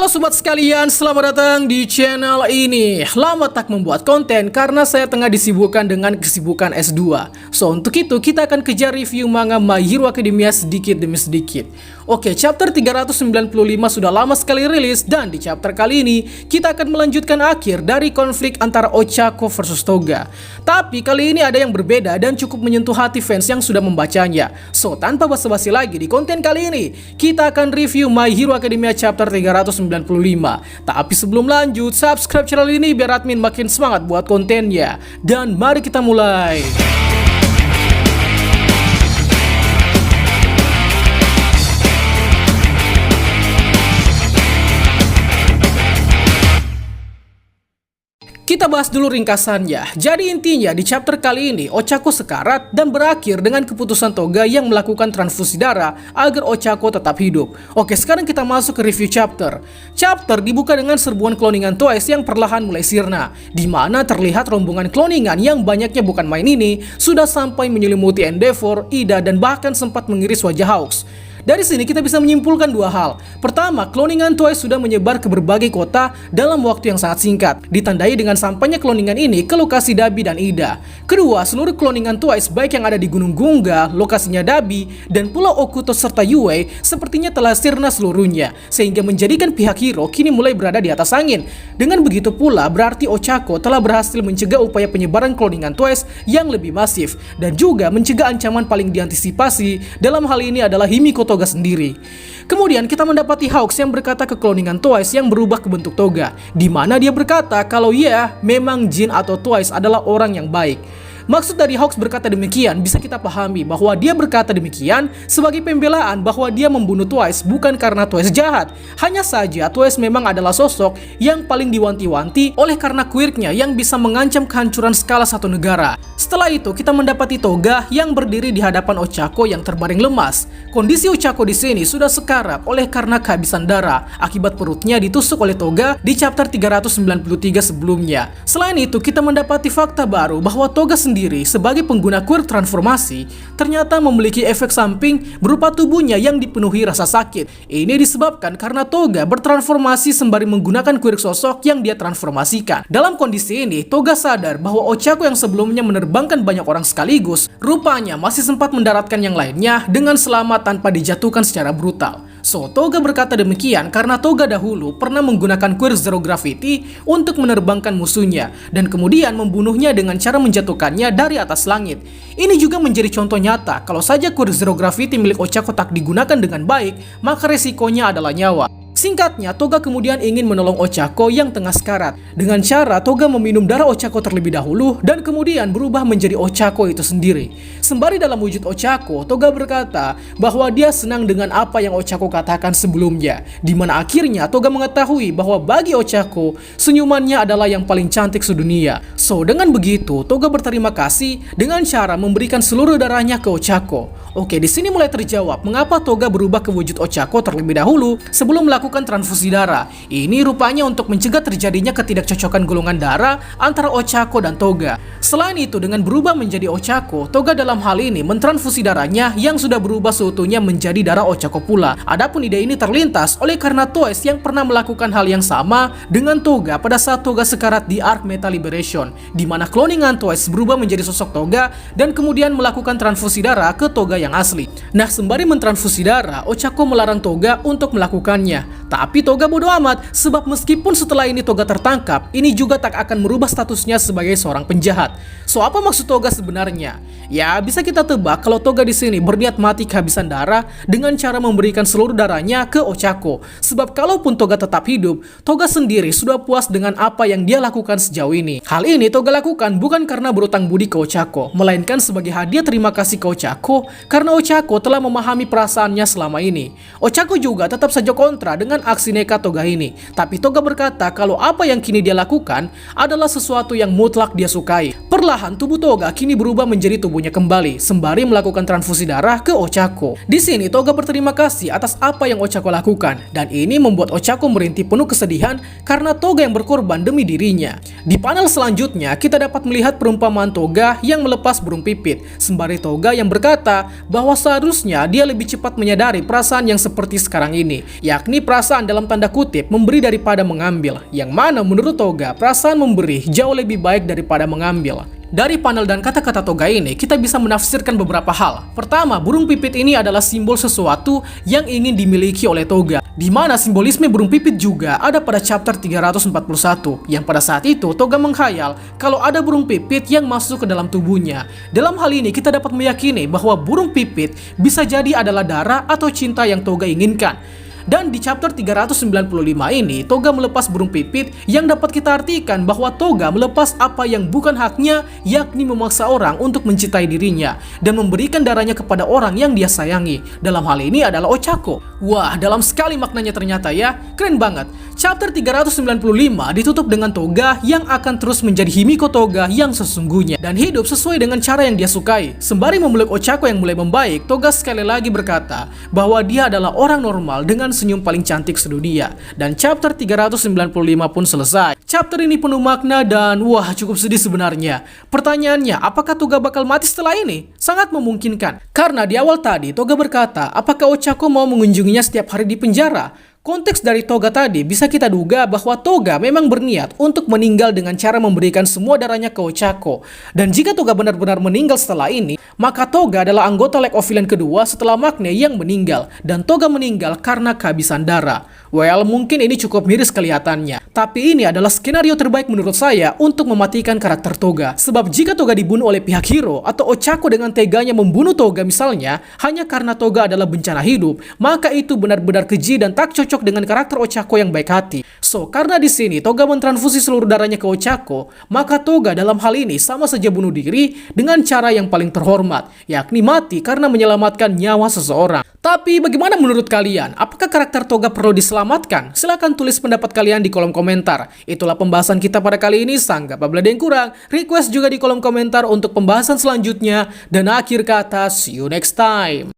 Halo sobat sekalian, selamat datang di channel ini. Lama tak membuat konten karena saya tengah disibukkan dengan kesibukan S2. So untuk itu kita akan kejar review manga My Hero Academia sedikit demi sedikit. Oke, chapter 395 sudah lama sekali rilis dan di chapter kali ini kita akan melanjutkan akhir dari konflik antara Ochako versus Toga. Tapi kali ini ada yang berbeda dan cukup menyentuh hati fans yang sudah membacanya. So tanpa basa-basi lagi di konten kali ini kita akan review My Hero Academia chapter 395. Tapi sebelum lanjut, subscribe channel ini biar admin makin semangat buat kontennya. Dan mari kita mulai. Kita bahas dulu ringkasannya. Jadi intinya di chapter kali ini Ochako sekarat dan berakhir dengan keputusan Toga yang melakukan transfusi darah agar Ochako tetap hidup. Oke, sekarang kita masuk ke review chapter. Chapter dibuka dengan serbuan cloningan Twice yang perlahan mulai sirna, di mana terlihat rombongan cloningan yang banyaknya bukan main ini sudah sampai menyelimuti Endeavor, Ida, dan bahkan sempat mengiris wajah Hawks. Dari sini kita bisa menyimpulkan dua hal. Pertama, cloningan Twice sudah menyebar ke berbagai kota dalam waktu yang sangat singkat, ditandai dengan sampainya cloningan ini ke lokasi Dabi dan Ida. Kedua, seluruh cloningan Twice baik yang ada di Gunung Gunga, lokasinya Dabi, dan Pulau Okuto serta Yue sepertinya telah sirna seluruhnya, sehingga menjadikan pihak Hero kini mulai berada di atas angin. Dengan begitu pula berarti Ochako telah berhasil mencegah upaya penyebaran cloningan Twice yang lebih masif, dan juga mencegah ancaman paling diantisipasi dalam hal ini adalah Himiko Toga sendiri. Kemudian kita mendapati Hawks yang berkata ke cloningan Twice yang berubah ke bentuk Toga, di mana dia berkata kalau ya, memang Jin atau Twice adalah orang yang baik. Maksud dari Hawks berkata demikian bisa kita pahami bahwa dia berkata demikian sebagai pembelaan bahwa dia membunuh Twice bukan karena Twice jahat. Hanya saja Twice memang adalah sosok yang paling diwanti-wanti oleh karena quirknya yang bisa mengancam kehancuran skala satu negara. Setelah itu kita mendapati Toga yang berdiri di hadapan Ochako yang terbaring lemas. Kondisi Ochako di sini sudah sekarat oleh karena kehabisan darah akibat perutnya ditusuk oleh Toga di chapter 393 sebelumnya. Selain itu kita mendapati fakta baru bahwa Toga sendiri sebagai pengguna quirk transformasi ternyata memiliki efek samping berupa tubuhnya yang dipenuhi rasa sakit. Ini disebabkan karena Toga bertransformasi sembari menggunakan quirk sosok yang dia transformasikan. Dalam kondisi ini Toga sadar bahwa Ochako yang sebelumnya menerbangkan banyak orang sekaligus rupanya masih sempat mendaratkan yang lainnya dengan selamat tanpa dijatuhkan secara brutal. So, Toga berkata demikian karena Toga dahulu pernah menggunakan quirk Zero Gravity untuk menerbangkan musuhnya dan kemudian membunuhnya dengan cara menjatuhkannya dari atas langit. Ini juga menjadi contoh nyata kalau saja quirk Zero Gravity milik Ochako tak digunakan dengan baik, maka resikonya adalah nyawa. Singkatnya, Toga kemudian ingin menolong Ochako yang tengah sekarat. Dengan cara Toga meminum darah Ochako terlebih dahulu dan kemudian berubah menjadi Ochako itu sendiri. Sembari dalam wujud Ochako, Toga berkata bahwa dia senang dengan apa yang Ochako katakan sebelumnya, di mana akhirnya Toga mengetahui bahwa bagi Ochako, senyumannya adalah yang paling cantik sedunia. So, dengan begitu, Toga berterima kasih dengan cara memberikan seluruh darahnya ke Ochako. Oke, di sini mulai terjawab mengapa Toga berubah ke wujud Ochako terlebih dahulu sebelum melakukan transfusi darah. Ini rupanya untuk mencegah terjadinya ketidakcocokan golongan darah antara Ochako dan Toga. Selain itu, dengan berubah menjadi Ochako, Toga dalam hal ini mentransfusi darahnya yang sudah berubah seutuhnya menjadi darah Ochako pula. Adapun ide ini terlintas oleh karena Twice yang pernah melakukan hal yang sama dengan Toga pada saat Toga sekarat di Arc Metal Liberation, di mana cloningan Twice berubah menjadi sosok Toga dan kemudian melakukan transfusi darah ke Toga yang asli. Nah, sembari mentransfusi darah, Ochako melarang Toga untuk melakukannya. Tapi Toga bodoh amat, sebab meskipun setelah ini Toga tertangkap, ini juga tak akan merubah statusnya sebagai seorang penjahat. So, apa maksud Toga sebenarnya? Ya, bisa kita tebak kalau Toga di sini berniat mati kehabisan darah dengan cara memberikan seluruh darahnya ke Ochako. Sebab kalaupun Toga tetap hidup, Toga sendiri sudah puas dengan apa yang dia lakukan sejauh ini. Hal ini Toga lakukan bukan karena berutang budi ke Ochako, melainkan sebagai hadiah terima kasih ke Ochako karena Ochako telah memahami perasaannya selama ini. Ochako juga tetap saja kontra dengan aksi nekat Toga ini. Tapi Toga berkata kalau apa yang kini dia lakukan adalah sesuatu yang mutlak dia sukai. Perlahan tubuh Toga kini berubah menjadi tubuhnya kembali, sembari melakukan transfusi darah ke Ochako. Di sini Toga berterima kasih atas apa yang Ochako lakukan, dan ini membuat Ochako merintih penuh kesedihan karena Toga yang berkorban demi dirinya. Di panel selanjutnya kita dapat melihat perumpamaan Toga yang melepas burung pipit, sembari Toga yang berkata bahwa seharusnya dia lebih cepat menyadari perasaan yang seperti sekarang ini, yakni perasaan perasaan dalam tanda kutip memberi daripada mengambil, yang mana menurut Toga perasaan memberi jauh lebih baik daripada mengambil. Dari panel dan kata-kata Toga ini, kita bisa menafsirkan beberapa hal. Pertama, burung pipit ini adalah simbol sesuatu yang ingin dimiliki oleh Toga, di mana simbolisme burung pipit juga ada pada chapter 341, yang pada saat itu Toga menghayal kalau ada burung pipit yang masuk ke dalam tubuhnya. Dalam hal ini, kita dapat meyakini bahwa burung pipit bisa jadi adalah darah atau cinta yang Toga inginkan. Dan di chapter 395 ini, Toga melepas burung pipit yang dapat kita artikan bahwa Toga melepas apa yang bukan haknya, yakni memaksa orang untuk mencintai dirinya dan memberikan darahnya kepada orang yang dia sayangi. Dalam hal ini adalah Ochako. Wah, dalam sekali maknanya ternyata ya, keren banget. Chapter 395 ditutup dengan Toga yang akan terus menjadi Himiko Toga yang sesungguhnya dan hidup sesuai dengan cara yang dia sukai. Sembari memeluk Ochako yang mulai membaik, Toga sekali lagi berkata bahwa dia adalah orang normal dengan senyum paling cantik sedunia. Dan chapter 395 pun selesai. Chapter ini penuh makna dan wah, cukup sedih sebenarnya. Pertanyaannya, apakah Toga bakal mati setelah ini? Sangat memungkinkan. Karena di awal tadi Toga berkata, apakah Ochako mau mengunjunginya setiap hari di penjara? Konteks dari Toga tadi bisa kita duga bahwa Toga memang berniat untuk meninggal dengan cara memberikan semua darahnya ke Ochako. Dan jika Toga benar-benar meninggal setelah ini, maka Toga adalah anggota League of Villains kedua setelah Maknae yang meninggal. Dan Toga meninggal karena kehabisan darah. Well, mungkin ini cukup miris kelihatannya. Tapi ini adalah skenario terbaik menurut saya untuk mematikan karakter Toga. Sebab jika Toga dibunuh oleh pihak hero atau Ochako dengan teganya membunuh Toga misalnya, hanya karena Toga adalah bencana hidup, maka itu benar-benar keji dan tak cocok dengan karakter Ochako yang baik hati. So, karena di sini Toga mentransfusi seluruh darahnya ke Ochako, maka Toga dalam hal ini sama saja bunuh diri dengan cara yang paling terhormat, yakni mati karena menyelamatkan nyawa seseorang. Tapi bagaimana menurut kalian? Apakah karakter Toga perlu diselamatkan? Silahkan tulis pendapat kalian di kolom komentar. Itulah pembahasan kita pada kali ini. Sanggap apabila ada yang kurang, request juga di kolom komentar untuk pembahasan selanjutnya. Dan akhir kata, see you next time.